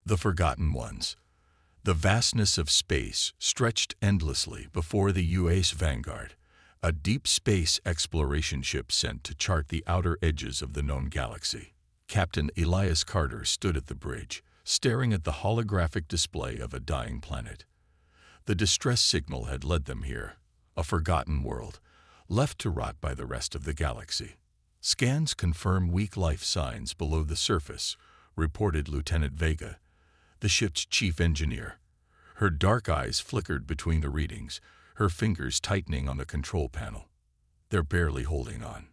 The Forgotten Ones. The vastness of space stretched endlessly before the US Vanguard, a deep space exploration ship sent to chart the outer edges of the known galaxy. Captain Elias Carter stood at the bridge, staring at the holographic display of a dying planet. The distress signal had led them here, a forgotten world, left to rot by the rest of the galaxy. Scans confirm weak life signs below the surface, reported Lieutenant Vega, the ship's chief engineer. Her dark eyes flickered between the readings, her fingers tightening on the control panel. They're barely holding on.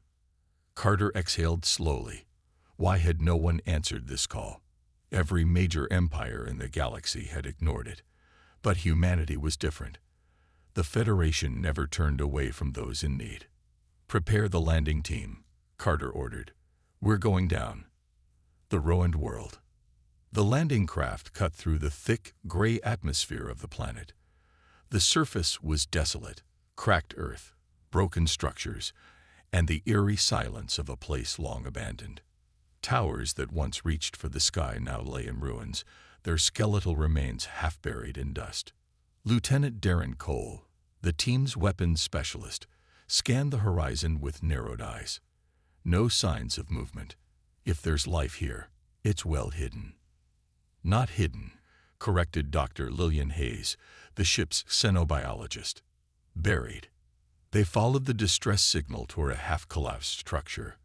Carter exhaled slowly. Why had no one answered this call? Every major empire in the galaxy had ignored it. But humanity was different. The Federation never turned away from those in need. "Prepare the landing team," Carter ordered. "We're going down." The ruined world. The landing craft cut through the thick, gray atmosphere of the planet. The surface was desolate, cracked earth, broken structures, and the eerie silence of a place long abandoned. Towers that once reached for the sky now lay in ruins, their skeletal remains half buried in dust. Lieutenant Darren Cole, the team's weapons specialist, scanned the horizon with narrowed eyes. No signs of movement. If there's life here, it's well hidden. "Not hidden," corrected Dr. Lillian Hayes, the ship's xenobiologist. "Buried." They followed the distress signal toward a half-collapsed structure.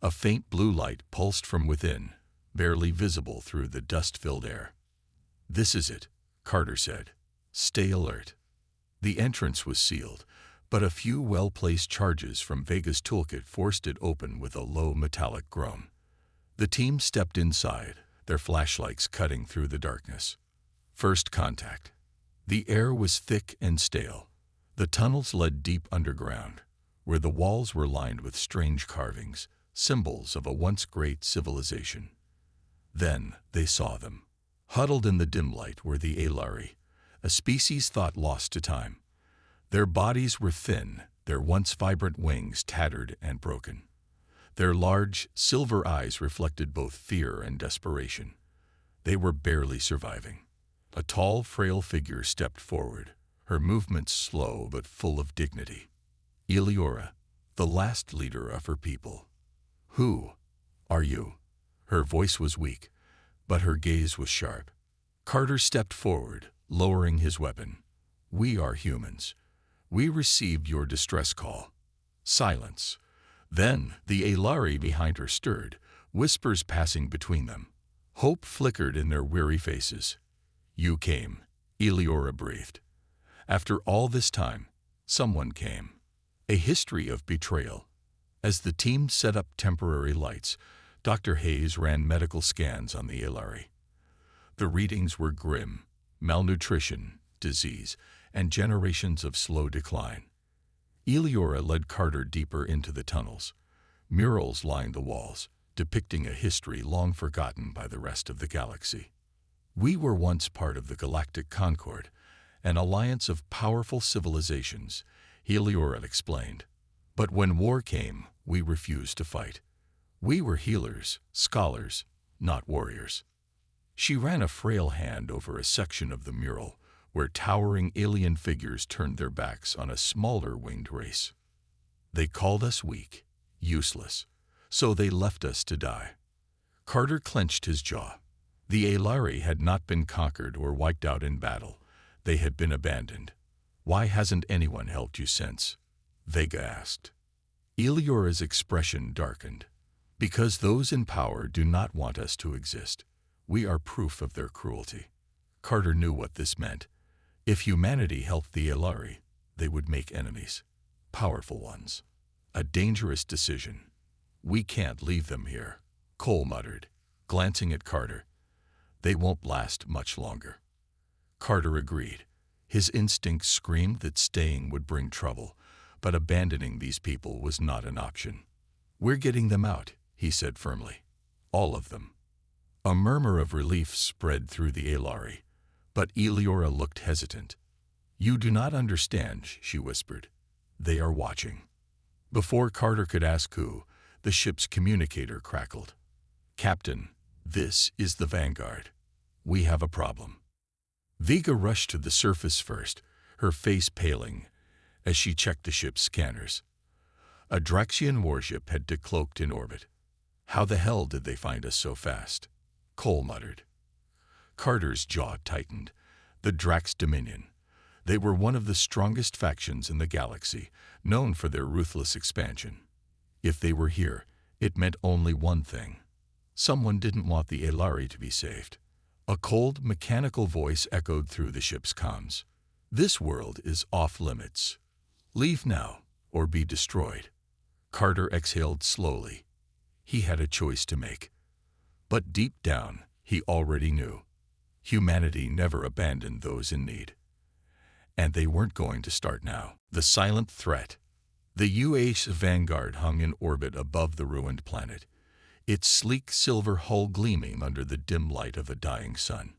A faint blue light pulsed from within, barely visible through the dust-filled air. "This is it," Carter said. "Stay alert." The entrance was sealed, but a few well-placed charges from Vega's toolkit forced it open with a low metallic groan. The team stepped inside, their flashlights cutting through the darkness. First contact. The air was thick and stale. The tunnels led deep underground, where the walls were lined with strange carvings, symbols of a once great civilization. Then they saw them. Huddled in the dim light were the Alari, a species thought lost to time. Their bodies were thin, their once vibrant wings tattered and broken. Their large, silver eyes reflected both fear and desperation. They were barely surviving. A tall, frail figure stepped forward, her movements slow but full of dignity. Eleora, the last leader of her people. "Who are you?" Her voice was weak, but her gaze was sharp. Carter stepped forward, lowering his weapon. "We are humans. We received your distress call." Silence. Then the Alari behind her stirred, whispers passing between them. Hope flickered in their weary faces. "You came," Eleora breathed. After all this time, someone came. A history of betrayal. As the team set up temporary lights, Dr. Hayes ran medical scans on the Alari. The readings were grim: malnutrition, disease, and generations of slow decline. Eleora led Carter deeper into the tunnels. Murals lined the walls, depicting a history long forgotten by the rest of the galaxy. "We were once part of the Galactic Concord, an alliance of powerful civilizations," Eleora explained. "But when war came, we refused to fight. We were healers, scholars, not warriors." She ran a frail hand over a section of the mural, where towering alien figures turned their backs on a smaller winged race. "They called us weak, useless, so they left us to die." Carter clenched his jaw. The Alari had not been conquered or wiped out in battle. They had been abandoned. "Why hasn't anyone helped you since?" Vega asked. Eleora's expression darkened. "Because those in power do not want us to exist. We are proof of their cruelty." Carter knew what this meant. If humanity helped the Alari, they would make enemies. Powerful ones. A dangerous decision. "We can't leave them here," Cole muttered, glancing at Carter. "They won't last much longer." Carter agreed. His instincts screamed that staying would bring trouble, but abandoning these people was not an option. "We're getting them out," he said firmly. "All of them." A murmur of relief spread through the Alari, but Eleora looked hesitant. "You do not understand," she whispered. "They are watching." Before Carter could ask who, the ship's communicator crackled. "Captain, this is the Vanguard. We have a problem. Vega rushed to the surface first, her face paling as she checked the ship's scanners. A Draxian warship had decloaked in orbit. How the hell did they find us so fast? Cole muttered. Carter's jaw tightened. The Drax Dominion. They were one of the strongest factions in the galaxy, known for their ruthless expansion. If they were here, it meant only one thing. Someone didn't want the Elari to be saved. A cold, mechanical voice echoed through the ship's comms. This world is off limits. Leave now, or be destroyed. Carter exhaled slowly. He had a choice to make. But deep down, he already knew. Humanity never abandoned those in need. And they weren't going to start now. The silent threat. The UA's Vanguard hung in orbit above the ruined planet, its sleek silver hull gleaming under the dim light of a dying sun.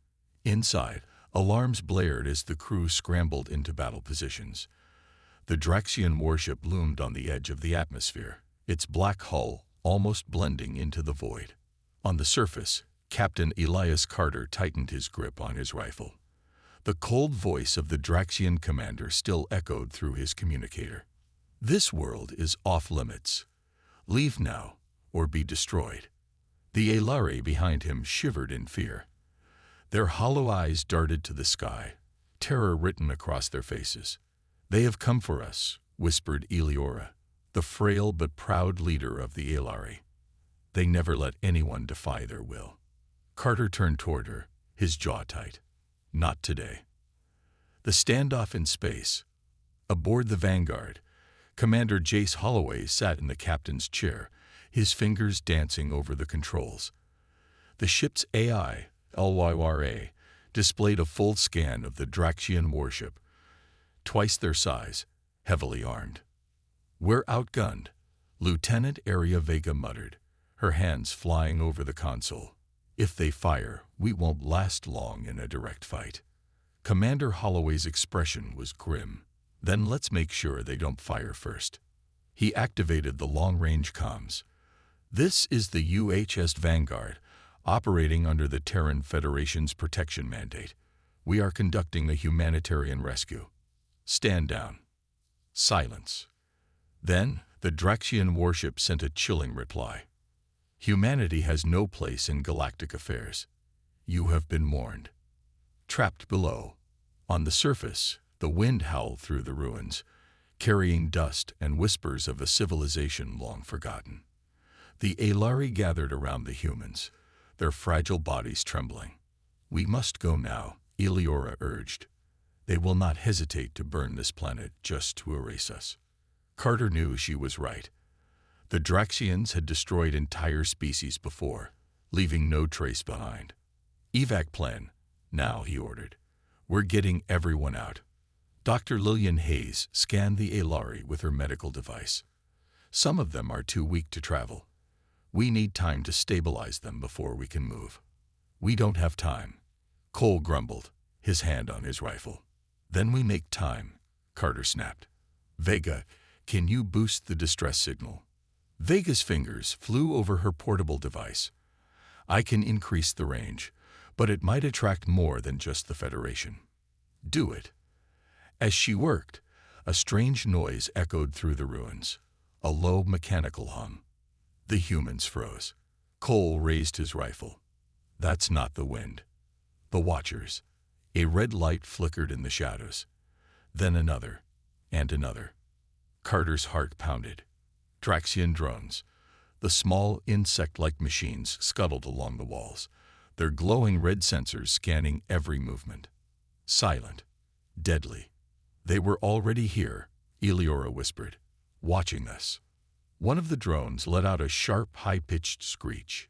Inside, alarms blared as the crew scrambled into battle positions. The Draxian warship loomed on the edge of the atmosphere, its black hull almost blending into the void. On the surface, Captain Elias Carter tightened his grip on his rifle. The cold voice of the Draxian commander still echoed through his communicator. This world is off limits. Leave now, or be destroyed. The Elari behind him shivered in fear. Their hollow eyes darted to the sky, terror written across their faces. They have come for us, whispered Eleora, the frail but proud leader of the Elari. They never let anyone defy their will. Carter turned toward her, his jaw tight. Not today. The standoff in space. Aboard the Vanguard, Commander Jace Holloway sat in the captain's chair, his fingers dancing over the controls. The ship's AI, LYRA, displayed a full scan of the Draxian warship, twice their size, heavily armed. We're outgunned, Lieutenant Aria Vega muttered, her hands flying over the console. If they fire, we won't last long in a direct fight. Commander Holloway's expression was grim. Then let's make sure they don't fire first. He activated the long-range comms. This is the UHS Vanguard, operating under the Terran Federation's protection mandate. We are conducting a humanitarian rescue. Stand down. Silence. Then, the Draxian warship sent a chilling reply. Humanity has no place in galactic affairs. You have been warned. Trapped below. On the surface, the wind howled through the ruins, carrying dust and whispers of a civilization long forgotten. The Elari gathered around the humans, their fragile bodies trembling. We must go now, Eleora urged. They will not hesitate to burn this planet just to erase us. Carter knew she was right. The Draxians had destroyed entire species before, leaving no trace behind. Evac plan, now, he ordered. We're getting everyone out. Dr. Lillian Hayes scanned the Elari with her medical device. Some of them are too weak to travel. We need time to stabilize them before we can move. We don't have time. Cole grumbled, his hand on his rifle. Then we make time, Carter snapped. Vega, can you boost the distress signal? Vega's fingers flew over her portable device. I can increase the range, but it might attract more than just the Federation. Do it. As she worked, a strange noise echoed through the ruins, a low mechanical hum. The humans froze. Cole raised his rifle. That's not the wind. The Watchers. A red light flickered in the shadows. Then another, and another. Carter's heart pounded. Draxian drones. The small, insect-like machines scuttled along the walls, their glowing red sensors scanning every movement. Silent. Deadly. They were already here, Eleora whispered, watching us. One of the drones let out a sharp, high-pitched screech.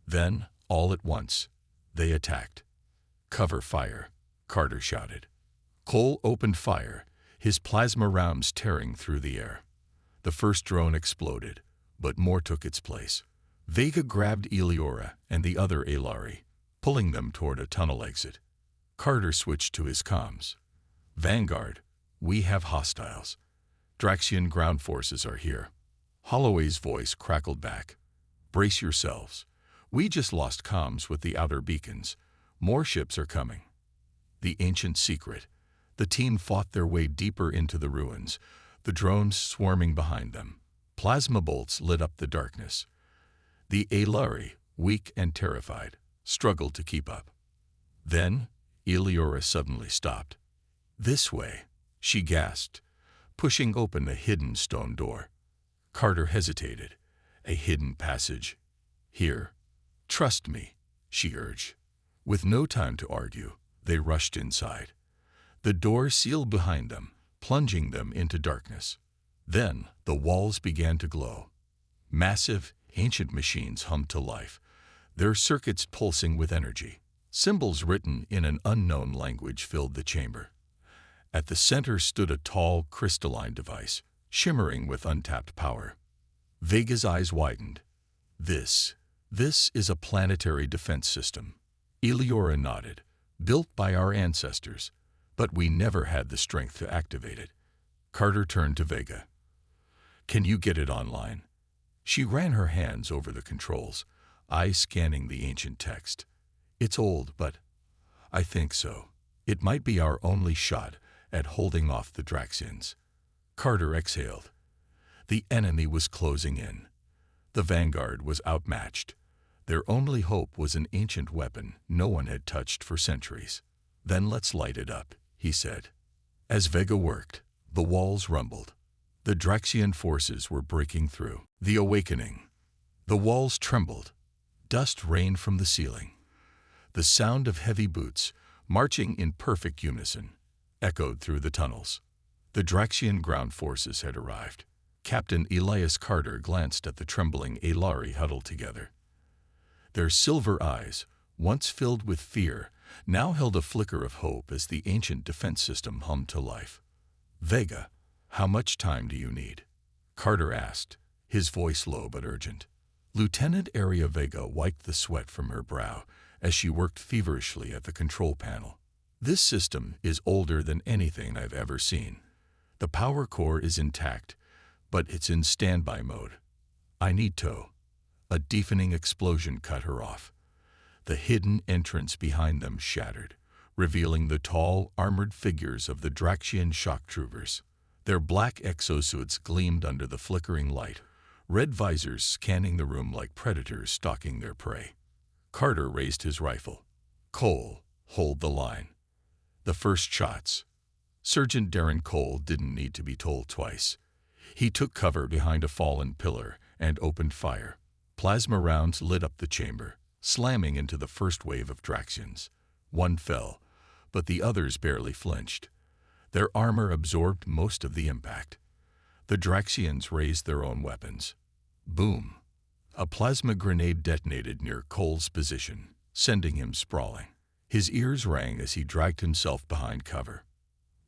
Then, all at once, they attacked. Cover fire, Carter shouted. Cole opened fire, his plasma rounds tearing through the air. The first drone exploded, but more took its place. Vega grabbed Eleora and the other Elari, pulling them toward a tunnel exit. Carter switched to his comms. Vanguard, we have hostiles. Draxian ground forces are here. Holloway's voice crackled back. Brace yourselves. We just lost comms with the outer beacons. More ships are coming. The ancient secret. The team fought their way deeper into the ruins, the drones swarming behind them. Plasma bolts lit up the darkness. The Aelari, weak and terrified, struggled to keep up. Then, Eleora suddenly stopped. "This way," she gasped, pushing open a hidden stone door. Carter hesitated. A hidden passage. "Here. Trust me," she urged. With no time to argue, they rushed inside. The door sealed behind them, plunging them into darkness. Then the walls began to glow. Massive, ancient machines hummed to life, their circuits pulsing with energy. Symbols written in an unknown language filled the chamber. At the center stood a tall, crystalline device, shimmering with untapped power. Vega's eyes widened. This is a planetary defense system." Eleora nodded. "Built by our ancestors, but we never had the strength to activate it." Carter turned to Vega. "Can you get it online?" She ran her hands over the controls, eyes scanning the ancient text. "It's old, but I think so. It might be our only shot at holding off the Draxians." Carter exhaled. The enemy was closing in. The vanguard was outmatched. Their only hope was an ancient weapon no one had touched for centuries. "Then let's light it up," he said. As Vega worked, the walls rumbled. The Draxian forces were breaking through. The awakening. The walls trembled. Dust rained from the ceiling. The sound of heavy boots, marching in perfect unison, echoed through the tunnels. The Draxian ground forces had arrived. Captain Elias Carter glanced at the trembling Aelari huddled together. Their silver eyes, once filled with fear, now held a flicker of hope as the ancient defense system hummed to life. "Vega, how much time do you need?" Carter asked, his voice low but urgent. Lieutenant Aria Vega wiped the sweat from her brow as she worked feverishly at the control panel. "This system is older than anything I've ever seen. The power core is intact, but it's in standby mode. I need to." A deafening explosion cut her off. The hidden entrance behind them shattered, revealing the tall, armored figures of the Draxian shock troopers. Their black exosuits gleamed under the flickering light, red visors scanning the room like predators stalking their prey. Carter raised his rifle. "Cole, hold the line." The first shots. Sergeant Darren Cole didn't need to be told twice. He took cover behind a fallen pillar and opened fire. Plasma rounds lit up the chamber, slamming into the first wave of Draxians. One fell, but the others barely flinched. Their armor absorbed most of the impact. The Draxians raised their own weapons. Boom! A plasma grenade detonated near Cole's position, sending him sprawling. His ears rang as he dragged himself behind cover.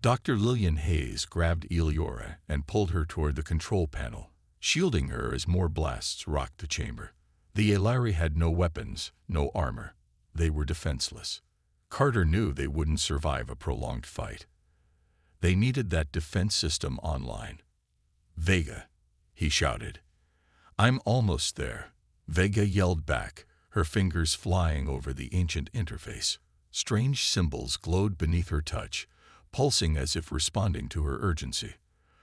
Dr. Lillian Hayes grabbed Eleora and pulled her toward the control panel, shielding her as more blasts rocked the chamber. The Aelari had no weapons, no armor. They were defenseless. Carter knew they wouldn't survive a prolonged fight. They needed that defense system online. "Vega," he shouted. "I'm almost there." Vega yelled back, her fingers flying over the ancient interface. Strange symbols glowed beneath her touch, pulsing as if responding to her urgency.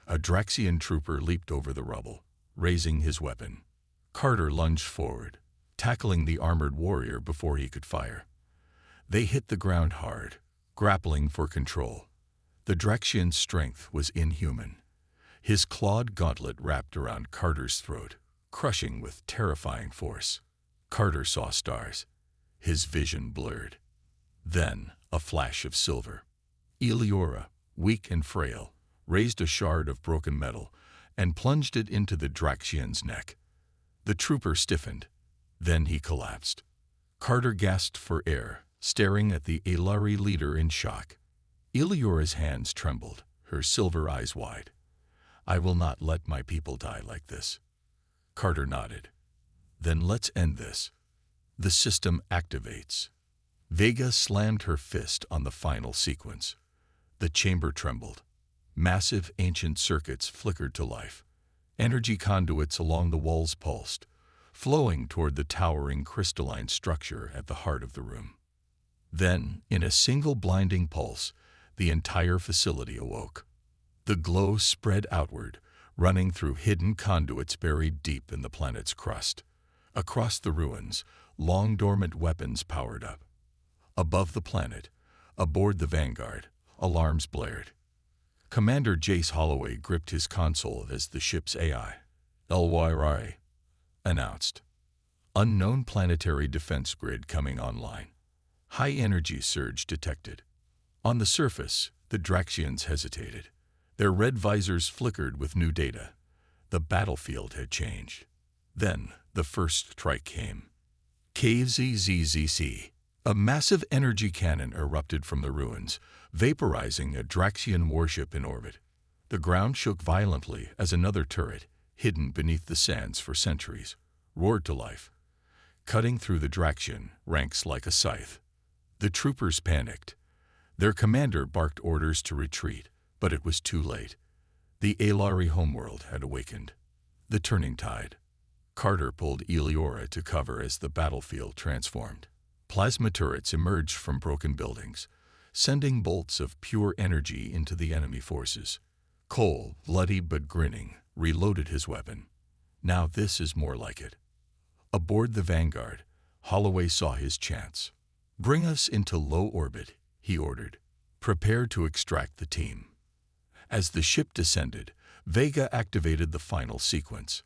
A Draxian trooper leaped over the rubble, raising his weapon. Carter lunged forward, tackling the armored warrior before he could fire. They hit the ground hard, grappling for control. The Draxian's strength was inhuman. His clawed gauntlet wrapped around Carter's throat, crushing with terrifying force. Carter saw stars. His vision blurred. Then, a flash of silver. Eleora, weak and frail, raised a shard of broken metal and plunged it into the Draxian's neck. The trooper stiffened. Then he collapsed. Carter gasped for air, staring at the Aelari leader in shock. Eleora's hands trembled, her silver eyes wide. "I will not let my people die like this." Carter nodded. "Then let's end this." The system activates. Vega slammed her fist on the final sequence. The chamber trembled. Massive ancient circuits flickered to life. Energy conduits along the walls pulsed, flowing toward the towering crystalline structure at the heart of the room. Then, in a single blinding pulse, the entire facility awoke. The glow spread outward, running through hidden conduits buried deep in the planet's crust. Across the ruins, long-dormant weapons powered up. Above the planet, aboard the Vanguard, alarms blared. Commander Jace Holloway gripped his console as the ship's AI, HFY, announced. Unknown planetary defense grid coming online. High energy surge detected. On the surface, the Draxians hesitated. Their red visors flickered with new data. The battlefield had changed. Then, the first strike came. KZZZC. A massive energy cannon erupted from the ruins, vaporizing a Draxian warship in orbit. The ground shook violently as another turret, hidden beneath the sands for centuries, roared to life, cutting through the Draxian ranks like a scythe. The troopers panicked. Their commander barked orders to retreat, but it was too late. The Alari homeworld had awakened. The turning tide. Carter pulled Eleora to cover as the battlefield transformed. Plasma turrets emerged from broken buildings, sending bolts of pure energy into the enemy forces. Cole, bloody but grinning, reloaded his weapon. Now this is more like it. Aboard the Vanguard, Holloway saw his chance. "Bring us into low orbit," he ordered. "Prepare to extract the team." As the ship descended, Vega activated the final sequence.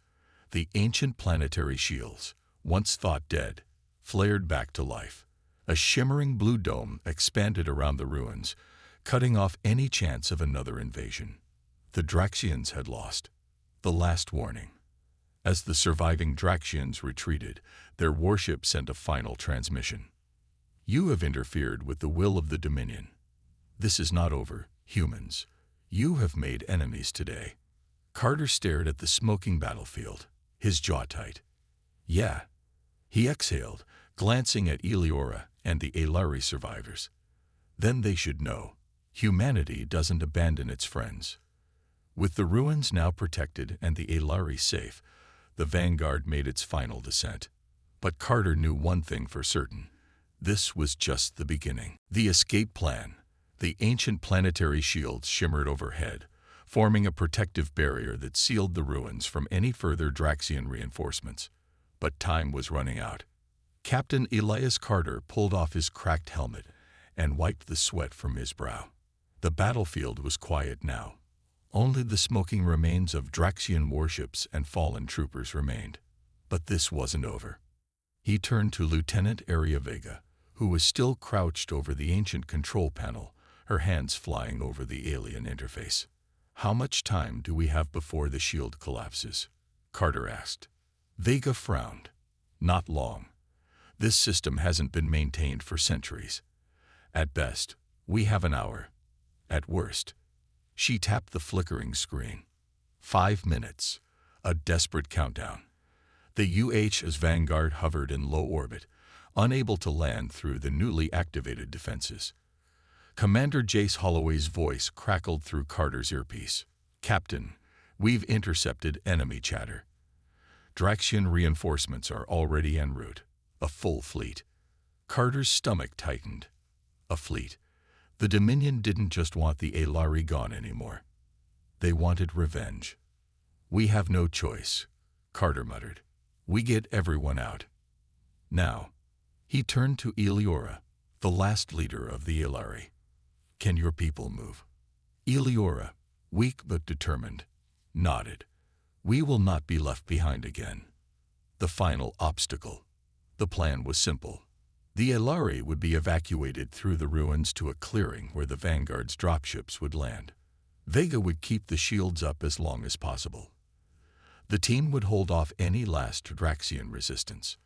The ancient planetary shields, once thought dead, flared back to life. A shimmering blue dome expanded around the ruins, cutting off any chance of another invasion. The Draxians had lost. The last warning. As the surviving Draxians retreated, their warship sent a final transmission. "You have interfered with the will of the Dominion. This is not over, humans. You have made enemies today." Carter stared at the smoking battlefield, his jaw tight. "Yeah." He exhaled, glancing at Eleora and the Alari survivors. "Then they should know. Humanity doesn't abandon its friends." With the ruins now protected and the Alari safe, the Vanguard made its final descent. But Carter knew one thing for certain. This was just the beginning. The escape plan. The ancient planetary shields shimmered overhead, forming a protective barrier that sealed the ruins from any further Draxian reinforcements. But time was running out. Captain Elias Carter pulled off his cracked helmet and wiped the sweat from his brow. The battlefield was quiet now. Only the smoking remains of Draxian warships and fallen troopers remained. But this wasn't over. He turned to Lieutenant Aria Vega, who was still crouched over the ancient control panel, her hands flying over the alien interface. "How much time do we have before the shield collapses?" Carter asked. Vega frowned. "Not long. This system hasn't been maintained for centuries. At best, we have an hour. At worst." She tapped the flickering screen. 5 minutes. A desperate countdown. The UH's Vanguard hovered in low orbit, unable to land through the newly activated defenses. Commander Jace Holloway's voice crackled through Carter's earpiece. "Captain, we've intercepted enemy chatter. Draxian reinforcements are already en route. A full fleet." Carter's stomach tightened. A fleet. The Dominion didn't just want the Alari gone anymore. They wanted revenge. "We have no choice," Carter muttered. "We get everyone out. Now." He turned to Eleora, the last leader of the Alari. "Can your people move?" Eleora, weak but determined, nodded. "We will not be left behind again." The final obstacle. The plan was simple. The Alari would be evacuated through the ruins to a clearing where the Vanguard's dropships would land. Vega would keep the shields up as long as possible. The team would hold off any last Draxian resistance.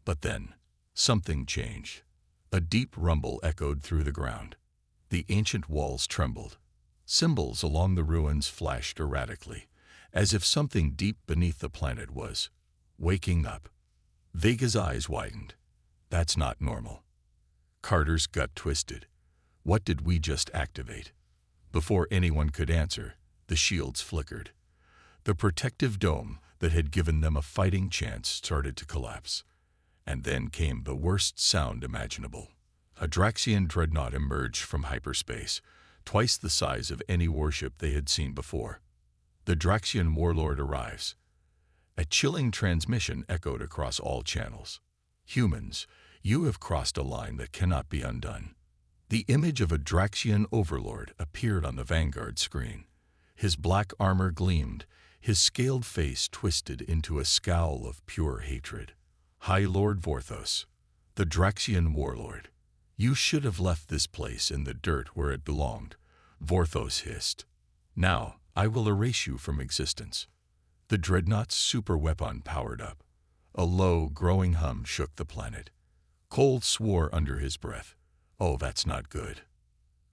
But then, something changed. A deep rumble echoed through the ground. The ancient walls trembled. Symbols along the ruins flashed erratically, as if something deep beneath the planet was waking up. Vega's eyes widened. "That's not normal." Carter's gut twisted. What did we just activate? Before anyone could answer, the shields flickered. The protective dome that had given them a fighting chance started to collapse. And then came the worst sound imaginable. A Draxian dreadnought emerged from hyperspace, twice the size of any warship they had seen before. The Draxian warlord arrives. A chilling transmission echoed across all channels. Humans, you have crossed a line that cannot be undone. The image of a Draxian overlord appeared on the Vanguard screen. His black armor gleamed, his scaled face twisted into a scowl of pure hatred. High Lord Vorthos, the Draxian warlord, you should have left this place in the dirt where it belonged, Vorthos hissed. Now, I will erase you from existence. The dreadnought's superweapon powered up. A low, growing hum shook the planet. Cole swore under his breath. Oh, that's not good.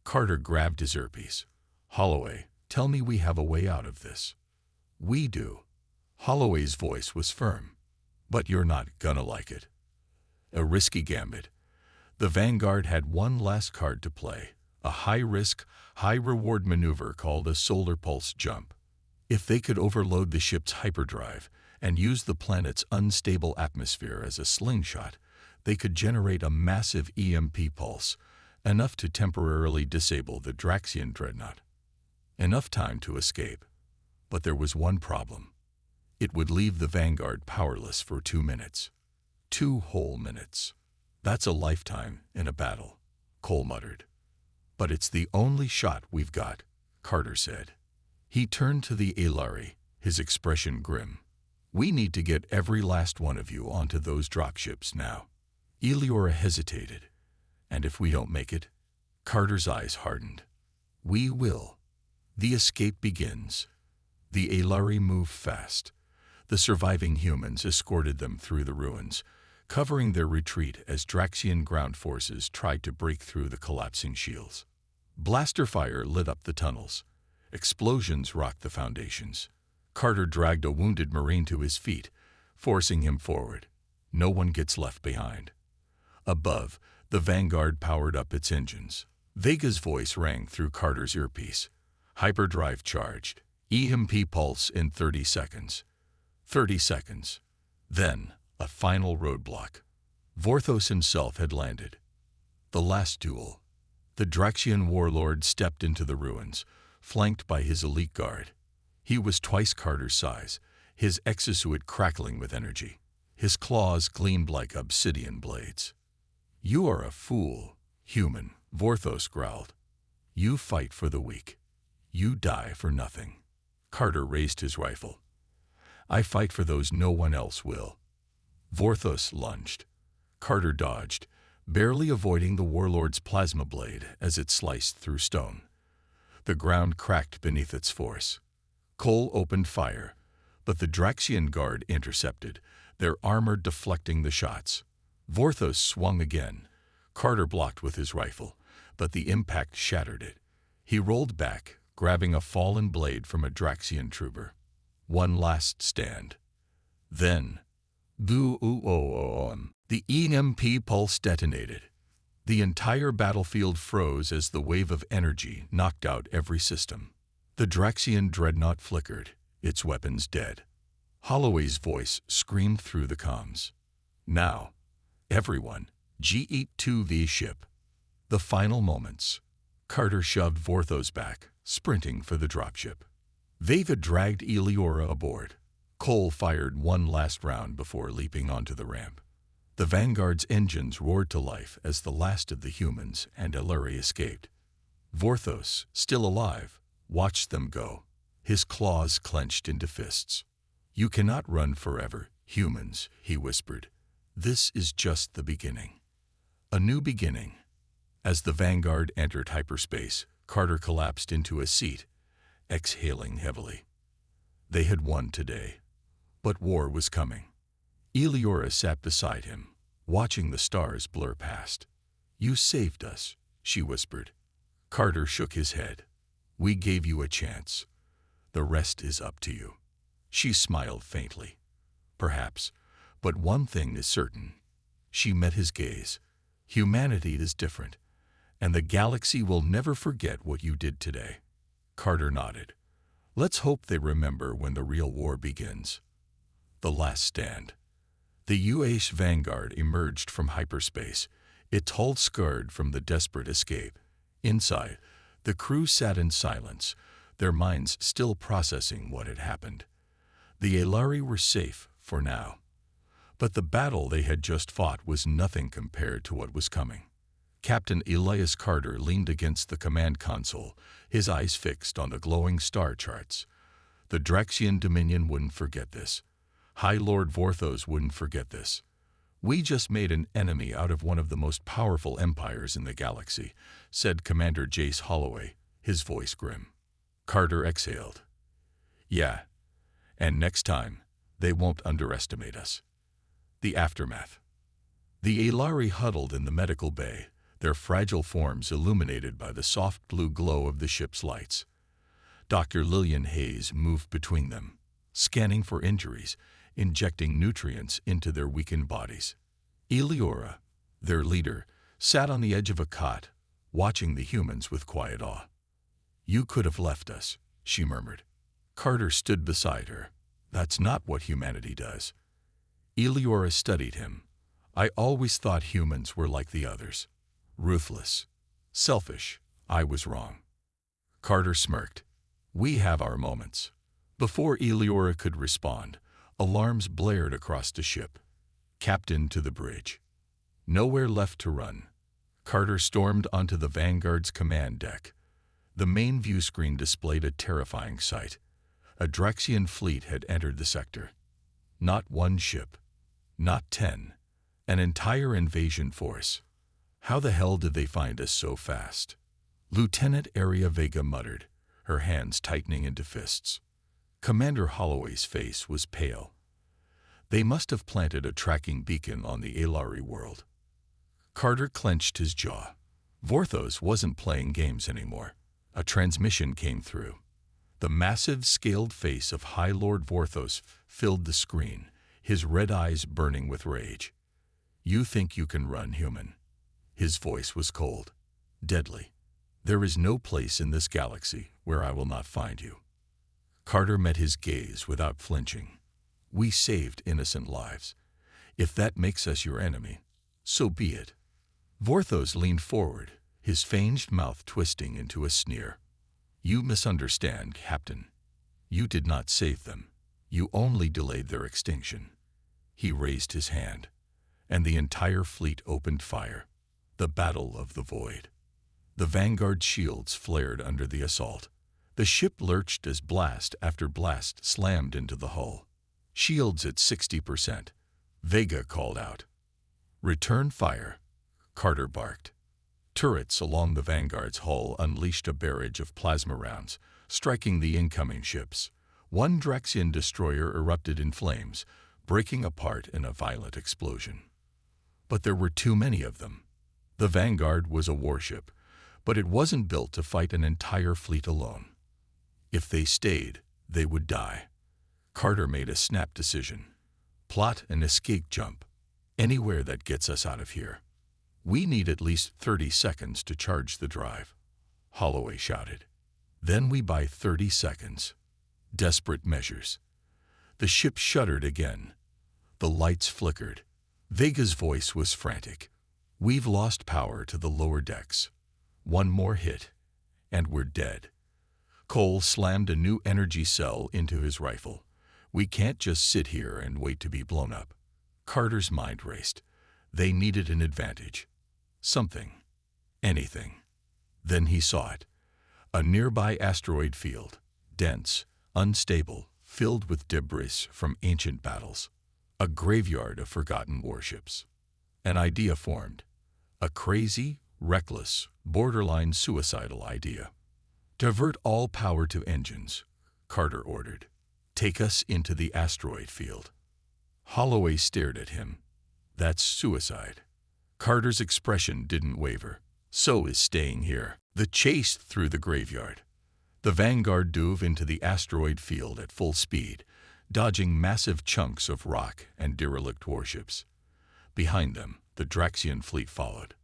Carter grabbed his earpiece. Holloway, tell me we have a way out of this. We do. Holloway's voice was firm. But you're not gonna like it. A risky gambit. The Vanguard had one last card to play, a high-risk, high-reward maneuver called a solar pulse jump. If they could overload the ship's hyperdrive and use the planet's unstable atmosphere as a slingshot, they could generate a massive EMP pulse, enough to temporarily disable the Draxian dreadnought. Enough time to escape. But there was one problem. It would leave the Vanguard powerless for 2 minutes. 2 whole minutes. That's a lifetime in a battle, Cole muttered. But it's the only shot we've got, Carter said. He turned to the Aelari, his expression grim. We need to get every last one of you onto those dropships now. Eleora hesitated. And if we don't make it? Carter's eyes hardened. We will. The escape begins. The Aelari moved fast. The surviving humans escorted them through the ruins, covering their retreat as Draxian ground forces tried to break through the collapsing shields. Blaster fire lit up the tunnels. Explosions rocked the foundations. Carter dragged a wounded Marine to his feet, forcing him forward. No one gets left behind. Above, the Vanguard powered up its engines. Vega's voice rang through Carter's earpiece. Hyperdrive charged. EMP pulse in 30 seconds. 30 seconds. Then, a final roadblock. Vorthos himself had landed. The last duel. The Draxian warlord stepped into the ruins, flanked by his elite guard. He was twice Carter's size, his exosuit crackling with energy. His claws gleamed like obsidian blades. You are a fool, human, Vorthos growled. You fight for the weak. You die for nothing. Carter raised his rifle. I fight for those no one else will. Vorthos lunged. Carter dodged, barely avoiding the warlord's plasma blade as it sliced through stone. The ground cracked beneath its force. Cole opened fire, but the Draxian guard intercepted, their armor deflecting the shots. Vorthos swung again. Carter blocked with his rifle, but the impact shattered it. He rolled back, grabbing a fallen blade from a Draxian trooper. One last stand. Then, the EMP pulse detonated. The entire battlefield froze as the wave of energy knocked out every system. The Draxian dreadnought flickered, its weapons dead. Holloway's voice screamed through the comms. Now, everyone, G-2V ship. The final moments. Carter shoved Vorthos back, sprinting for the dropship. Vega dragged Eleora aboard. Cole fired one last round before leaping onto the ramp. The Vanguard's engines roared to life as the last of the humans and Aelari escaped. Vorthos, still alive, watched them go, his claws clenched into fists. You cannot run forever, humans, he whispered. This is just the beginning. A new beginning. As the Vanguard entered hyperspace, Carter collapsed into a seat, exhaling heavily. They had won today, but war was coming. Eleora sat beside him, watching the stars blur past. You saved us, she whispered. Carter shook his head. We gave you a chance. The rest is up to you. She smiled faintly. Perhaps, but one thing is certain. She met his gaze. Humanity is different, and the galaxy will never forget what you did today. Carter nodded. Let's hope they remember when the real war begins. The last stand. The UA's Vanguard emerged from hyperspace, Its hull scarred from the desperate escape. Inside, the crew sat in silence, their minds still processing what had happened. The Alari were safe for now. But the battle they had just fought was nothing compared to what was coming. Captain Elias Carter leaned against the command console, his eyes fixed on the glowing star charts. The Draxian Dominion wouldn't forget this. High Lord Vorthos wouldn't forget this. "We just made an enemy out of one of the most powerful empires in the galaxy," said Commander Jace Holloway, his voice grim. Carter exhaled. "Yeah, and next time, they won't underestimate us." The aftermath. The Alari huddled in the medical bay, their fragile forms illuminated by the soft blue glow of the ship's lights. Dr. Lillian Hayes moved between them, scanning for injuries, injecting nutrients into their weakened bodies. Eleora, their leader, sat on the edge of a cot, watching the humans with quiet awe. "You could have left us," she murmured. Carter stood beside her. "That's not what humanity does." Eleora studied him. "I always thought humans were like the others. Ruthless. Selfish. I was wrong." Carter smirked. "We have our moments." Before Eleora could respond, alarms blared across the ship. "Captain to the bridge." Nowhere left to run. Carter stormed onto the Vanguard's command deck. The main view screen displayed a terrifying sight. A Draxian fleet had entered the sector. Not one ship. Not 10. An entire invasion force. "How the hell did they find us so fast?" Lieutenant Aria Vega muttered, her hands tightening into fists. Commander Holloway's face was pale. "They must have planted a tracking beacon on the Alari world." Carter clenched his jaw. Vorthos wasn't playing games anymore. A transmission came through. The massive, scaled face of High Lord Vorthos filled the screen, his red eyes burning with rage. "You think you can run, human?" His voice was cold, deadly. "There is no place in this galaxy where I will not find you." Carter met his gaze without flinching. "We saved innocent lives. If that makes us your enemy, so be it." Vorthos leaned forward, his fanged mouth twisting into a sneer. "You misunderstand, Captain. You did not save them. You only delayed their extinction." He raised his hand, and the entire fleet opened fire. The Battle of the Void. The Vanguard shields flared under the assault. The ship lurched as blast after blast slammed into the hull. "Shields at 60%. Vega called out. "Return fire," Carter barked. Turrets along the Vanguard's hull unleashed a barrage of plasma rounds, striking the incoming ships. One Draxian destroyer erupted in flames, breaking apart in a violent explosion. But there were too many of them. The Vanguard was a warship, but it wasn't built to fight an entire fleet alone. If they stayed, they would die. Carter made a snap decision. "Plot an escape jump. Anywhere that gets us out of here. We need at least 30 seconds to charge the drive," Holloway shouted. "Then we buy 30 seconds. Desperate measures." The ship shuddered again. The lights flickered. Vega's voice was frantic. "We've lost power to the lower decks. One more hit, and we're dead." Cole slammed a new energy cell into his rifle. "We can't just sit here and wait to be blown up." Carter's mind raced. They needed an advantage. Something. Anything. Then he saw it. A nearby asteroid field. Dense, unstable, filled with debris from ancient battles. A graveyard of forgotten warships. An idea formed. A crazy, reckless, borderline suicidal idea. "Divert all power to engines," Carter ordered. "Take us into the asteroid field." Holloway stared at him. "That's suicide." Carter's expression didn't waver. "So is staying here." The chase through the graveyard. The Vanguard dove into the asteroid field at full speed, dodging massive chunks of rock and derelict warships. Behind them, the Draxian fleet followed.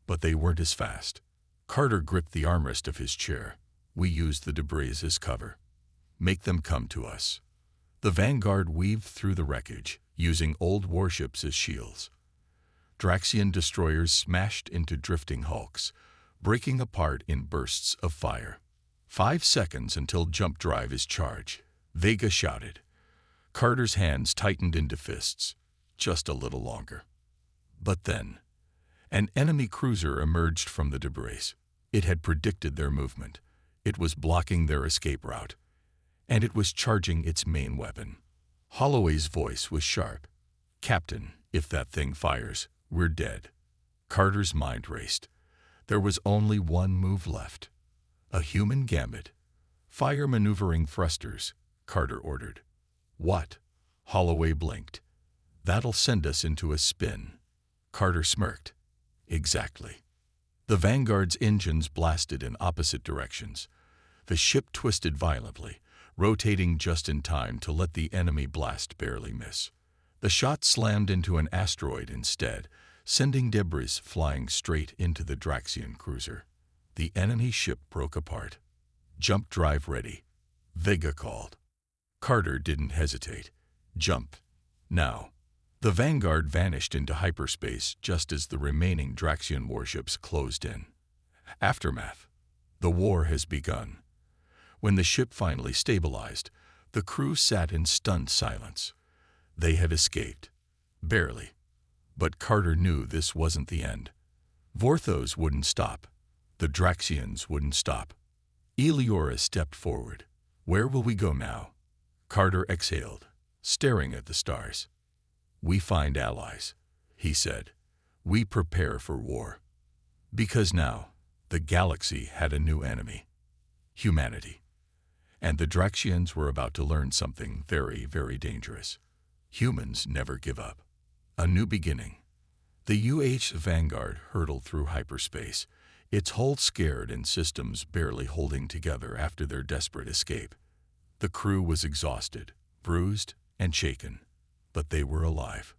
But they weren't as fast. Carter gripped the armrest of his chair. "We used the debris as cover. Make them come to us." The Vanguard weaved through the wreckage, using old warships as shields. Draxian destroyers smashed into drifting hulks, breaking apart in bursts of fire. 5 seconds until jump drive is charged, Vega shouted. Carter's hands tightened into fists. Just a little longer. But then, an enemy cruiser emerged from the debris. It had predicted their movement. It was blocking their escape route. And it was charging its main weapon. Holloway's voice was sharp. "Captain, if that thing fires, we're dead." Carter's mind raced. There was only one move left. A human gambit. "Fire maneuvering thrusters," Carter ordered. "What?" Holloway blinked. "That'll send us into a spin." Carter smirked. "Exactly." The Vanguard's engines blasted in opposite directions. The ship twisted violently, rotating just in time to let the enemy blast barely miss. The shot slammed into an asteroid instead, sending debris flying straight into the Draxian cruiser. The enemy ship broke apart. "Jump drive ready," Vega called. Carter didn't hesitate. "Jump. Now." The Vanguard vanished into hyperspace just as the remaining Draxian warships closed in. Aftermath. The war has begun. When the ship finally stabilized, the crew sat in stunned silence. They had escaped. Barely. But Carter knew this wasn't the end. Vorthos wouldn't stop. The Draxians wouldn't stop. Eleora stepped forward. "Where will we go now?" Carter exhaled, staring at the stars. "We find allies," he said. "We prepare for war." Because now, the galaxy had a new enemy. Humanity. And the Draxians were about to learn something very, very dangerous. Humans never give up. A new beginning. The UH Vanguard hurtled through hyperspace, its hull scared and systems barely holding together after their desperate escape. The crew was exhausted, bruised, and shaken. But they were alive.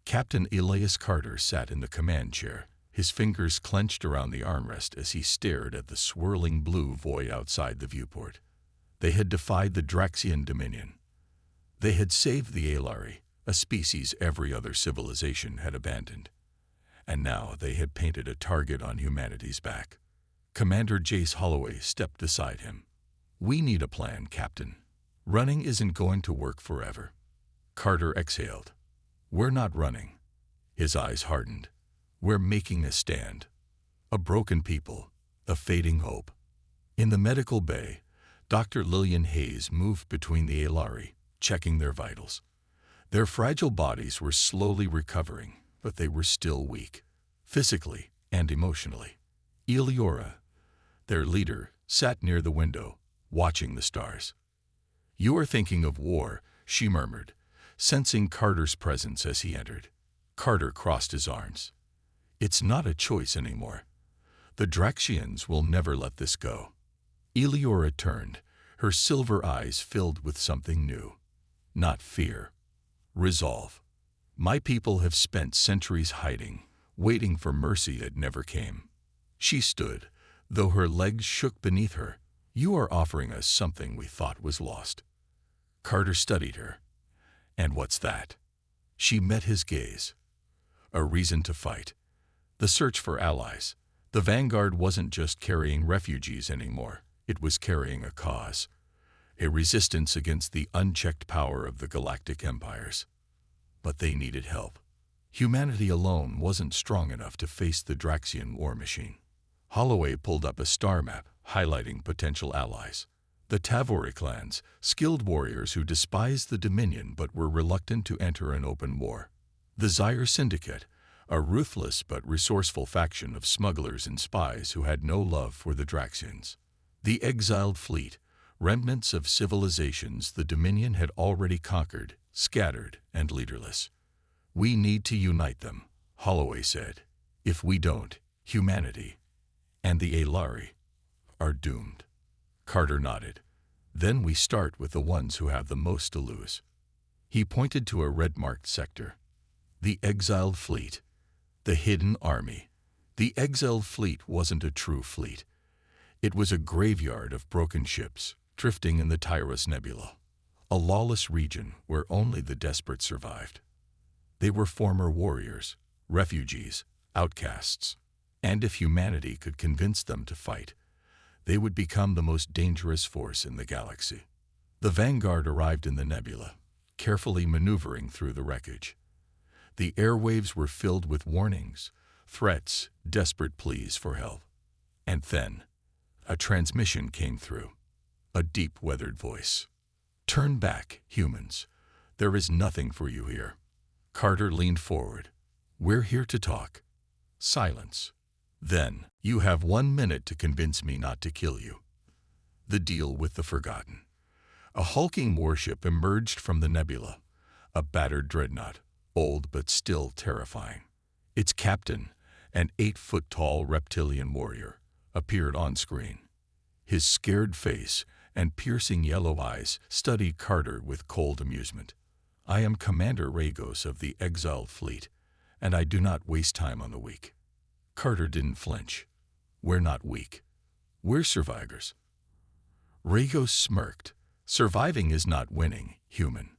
Captain Elias Carter sat in the command chair, his fingers clenched around the armrest as he stared at the swirling blue void outside the viewport. They had defied the Draxian Dominion. They had saved the Alari, a species every other civilization had abandoned. And now they had painted a target on humanity's back. Commander Jace Holloway stepped beside him. "We need a plan, Captain. Running isn't going to work forever." Carter exhaled. "We're not running." His eyes hardened. "We're making a stand. A broken people, a fading hope." In the medical bay, Dr. Lillian Hayes moved between the Alari, checking their vitals. Their fragile bodies were slowly recovering, but they were still weak, physically and emotionally. Eleora, their leader, sat near the window, watching the stars. "You are thinking of war," she murmured, sensing Carter's presence as he entered. Carter crossed his arms. "It's not a choice anymore. The Draxians will never let this go." Eleora turned, her silver eyes filled with something new. Not fear. Resolve. "My people have spent centuries hiding, waiting for mercy that never came." She stood, though her legs shook beneath her. "You are offering us something we thought was lost." Carter studied her. "And what's that?" She met his gaze. "A reason to fight. The search for allies. The Vanguard wasn't just carrying refugees anymore. It was carrying a cause. A resistance against the unchecked power of the galactic empires. But they needed help. Humanity alone wasn't strong enough to face the Draxian war machine." Holloway pulled up a star map, highlighting potential allies. The Tavori clans, skilled warriors who despised the Dominion but were reluctant to enter an open war. The Zyre Syndicate, a ruthless but resourceful faction of smugglers and spies who had no love for the Draxians. The Exiled Fleet, remnants of civilizations the Dominion had already conquered, scattered and leaderless. "We need to unite them," Holloway said. "If we don't, humanity and the Alari are doomed." Carter nodded. "Then we start with the ones who have the most to lose." He pointed to a red-marked sector. The Exiled Fleet. The Hidden Army. The Exiled Fleet wasn't a true fleet. It was a graveyard of broken ships, drifting in the Tyros Nebula, a lawless region where only the desperate survived. They were former warriors, refugees, outcasts. And if humanity could convince them to fight, they would become the most dangerous force in the galaxy. The vanguard arrived in the nebula, carefully maneuvering through the wreckage. The airwaves were filled with warnings, threats, desperate pleas for help. And then, a transmission came through, a deep, weathered voice. "Turn back, humans. There is nothing for you here." Carter leaned forward. "We're here to talk." Silence. Then, "You have 1 minute to convince me not to kill you." The deal with the Forgotten. A hulking warship emerged from the nebula, a battered dreadnought, old but still terrifying. Its captain, an 8-foot-tall reptilian warrior, appeared on screen. His scared face and piercing yellow eyes studied Carter with cold amusement. "I am Commander Ragos of the exiled fleet, and I do not waste time on the weak." Carter didn't flinch. "We're not weak. We're survivors." Ragos smirked. "Surviving is not winning, human."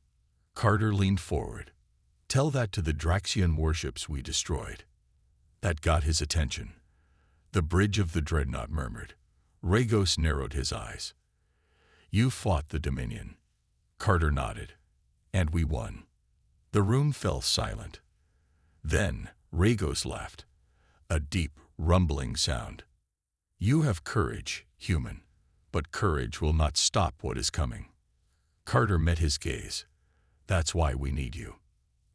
Carter leaned forward. "Tell that to the Draxian warships we destroyed." That got his attention. The bridge of the dreadnought murmured. Ragos narrowed his eyes. "You fought the Dominion." Carter nodded. "And we won." The room fell silent. Then Ragos laughed. A deep, rumbling sound. "You have courage, human, but courage will not stop what is coming." Carter met his gaze. "That's why we need you."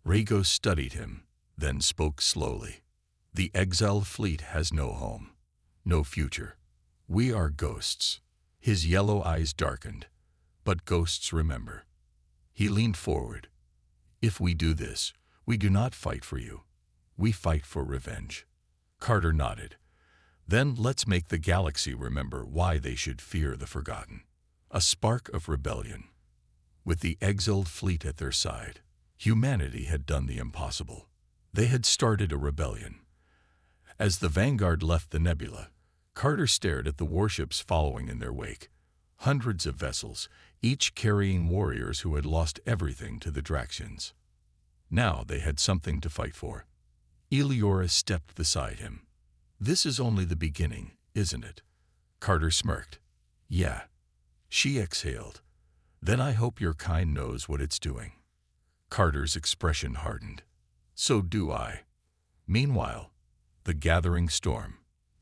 Ragos studied him, then spoke slowly. "The exiled fleet has no home, no future. We are ghosts." His yellow eyes darkened. "But ghosts remember." He leaned forward. "If we do this, we do not fight for you. We fight for revenge." Carter nodded. "Then let's make the galaxy remember why they should fear the Forgotten." A spark of rebellion. With the exiled fleet at their side, humanity had done the impossible. They had started a rebellion. As the vanguard left the nebula, Carter stared at the warships following in their wake. Hundreds of vessels, each carrying warriors who had lost everything to the Draxians. Now they had something to fight for. Eleora stepped beside him. "This is only the beginning, isn't it?" Carter smirked. "Yeah." She exhaled. "Then I hope your kind knows what it's doing." Carter's expression hardened. "So do I." Meanwhile, the gathering storm.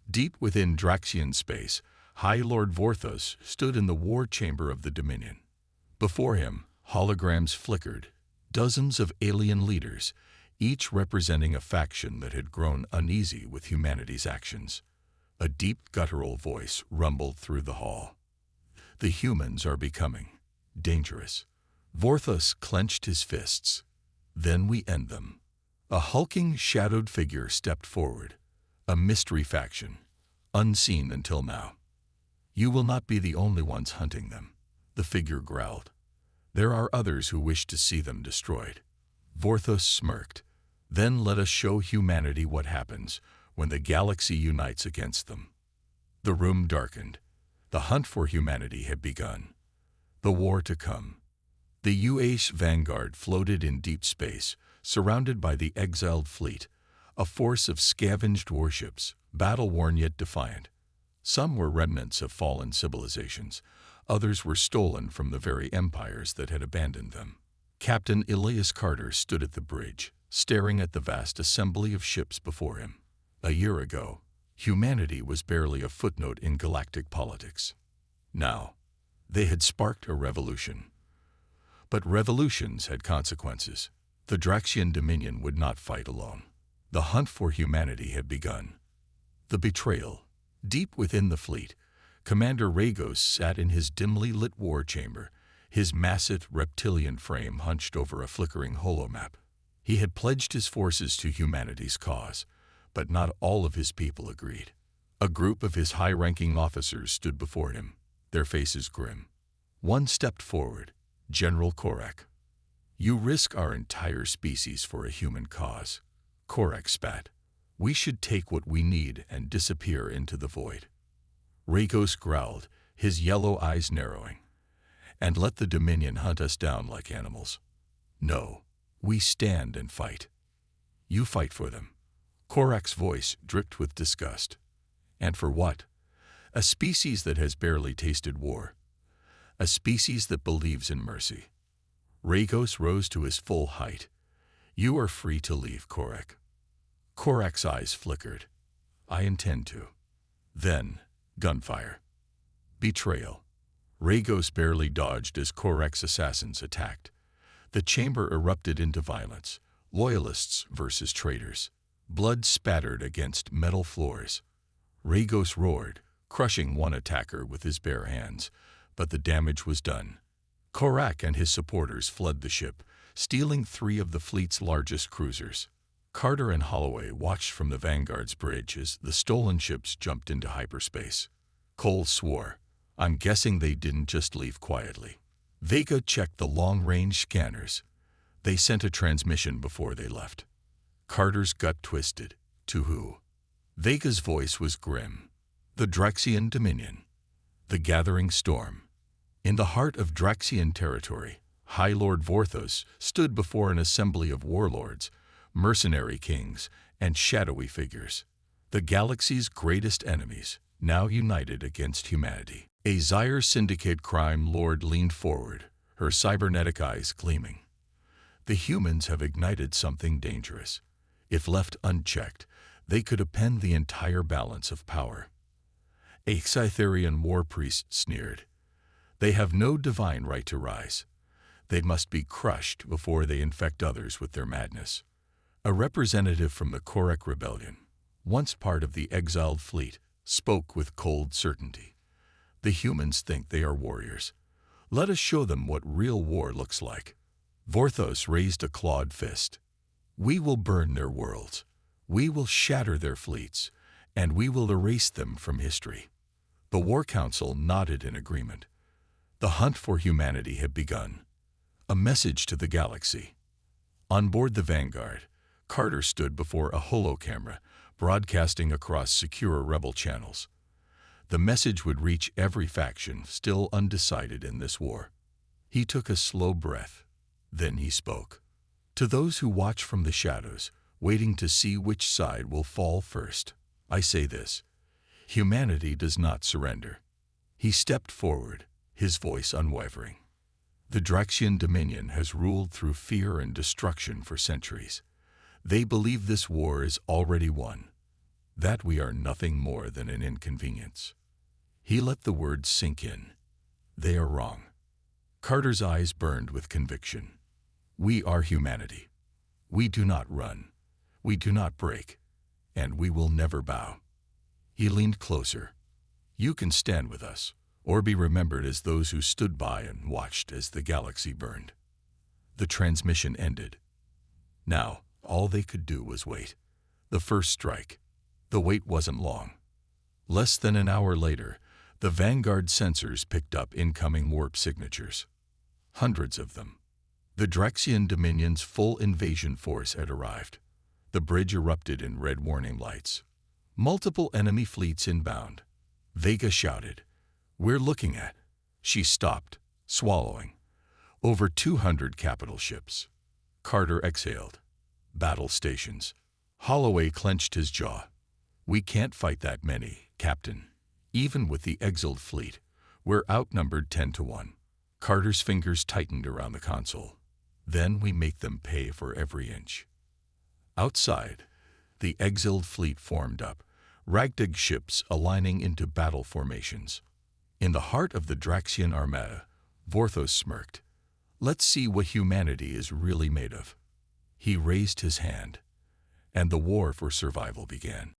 Deep within Draxian space, High Lord Vorthos stood in the war chamber of the Dominion. Before him, holograms flickered, dozens of alien leaders, each representing a faction that had grown uneasy with humanity's actions. A deep guttural voice rumbled through the hall. "The humans are becoming dangerous." Vorthos clenched his fists. "Then we end them." A hulking, shadowed figure stepped forward. A mystery faction, unseen until now. "You will not be the only ones hunting them," the figure growled. "There are others who wish to see them destroyed." Vorthos smirked. "Then let us show humanity what happens when the galaxy unites against them." The room darkened. The hunt for humanity had begun. The war to come. The UA's vanguard floated in deep space, surrounded by the exiled fleet, a force of scavenged warships, battle-worn yet defiant. Some were remnants of fallen civilizations. Others were stolen from the very empires that had abandoned them. Captain Elias Carter stood at the bridge, staring at the vast assembly of ships before him. A year ago, humanity was barely a footnote in galactic politics. Now, they had sparked a revolution. But revolutions had consequences. The Draxian Dominion would not fight alone. The hunt for humanity had begun. The betrayal. Deep within the fleet, Commander Ragos sat in his dimly lit war chamber, his massive reptilian frame hunched over a flickering holomap. He had pledged his forces to humanity's cause, but not all of his people agreed. A group of his high-ranking officers stood before him, their faces grim. One stepped forward, General Korak. "You risk our entire species for a human cause." Korak spat. "We should take what we need and disappear into the void." Ragos growled, his yellow eyes narrowing. "And let the Dominion hunt us down like animals." "No, we stand and fight." "You fight for them." Korak's voice dripped with disgust. And for what? A species that has barely tasted war. A species that believes in mercy. Ragos rose to his full height. You are free to leave, Korak. Korak's eyes flickered. I intend to. Then, gunfire. Betrayal. Ragos barely dodged as Korak's assassins attacked. The chamber erupted into violence. Loyalists versus traitors. Blood spattered against metal floors. Ragos roared, crushing one attacker with his bare hands, but the damage was done. Korak and his supporters fled the ship, stealing 3 of the fleet's largest cruisers. Carter and Holloway watched from the Vanguard's bridge as the stolen ships jumped into hyperspace. Cole swore, I'm guessing they didn't just leave quietly. Vega checked the long-range scanners. They sent a transmission before they left. Carter's gut twisted. To who? Vega's voice was grim. The Draxian Dominion. The gathering storm. In the heart of Draxian territory, High Lord Vorthos stood before an assembly of warlords, mercenary kings, and shadowy figures. The galaxy's greatest enemies, now united against humanity. A Zyre Syndicate crime lord leaned forward, her cybernetic eyes gleaming. The humans have ignited something dangerous. If left unchecked, they could upend the entire balance of power. A Scytherian war priest sneered. They have no divine right to rise. They must be crushed before they infect others with their madness. A representative from the Korak Rebellion, once part of the exiled fleet, spoke with cold certainty. The humans think they are warriors. Let us show them what real war looks like. Vorthos raised a clawed fist. We will burn their worlds. We will shatter their fleets, and we will erase them from history. The War Council nodded in agreement. The hunt for humanity had begun. A message to the galaxy. On board the Vanguard, Carter stood before a holocamera, broadcasting across secure rebel channels. The message would reach every faction still undecided in this war. He took a slow breath. Then he spoke. To those who watch from the shadows, waiting to see which side will fall first, I say this. Humanity does not surrender. He stepped forward, his voice unwavering. The Draxian Dominion has ruled through fear and destruction for centuries. They believe this war is already won, that we are nothing more than an inconvenience. He let the words sink in. They are wrong. Carter's eyes burned with conviction. We are humanity. We do not run. We do not break. And we will never bow. He leaned closer. You can stand with us, or be remembered as those who stood by and watched as the galaxy burned. The transmission ended. Now, all they could do was wait. The first strike. The wait wasn't long. Less than an hour later, the Vanguard sensors picked up incoming warp signatures. Hundreds of them. The Draxian Dominion's full invasion force had arrived. The bridge erupted in red warning lights. Multiple enemy fleets inbound. Vega shouted, We're looking at. She stopped, swallowing. Over 200 capital ships. Carter exhaled. Battle stations. Holloway clenched his jaw. We can't fight that many, Captain. Even with the exiled fleet, we're outnumbered 10-1. Carter's fingers tightened around the console. Then we make them pay for every inch. Outside, the exiled fleet formed up, ragtag ships aligning into battle formations. In the heart of the Draxian Armada, Vorthos smirked. Let's see what humanity is really made of. He raised his hand, and the war for survival began.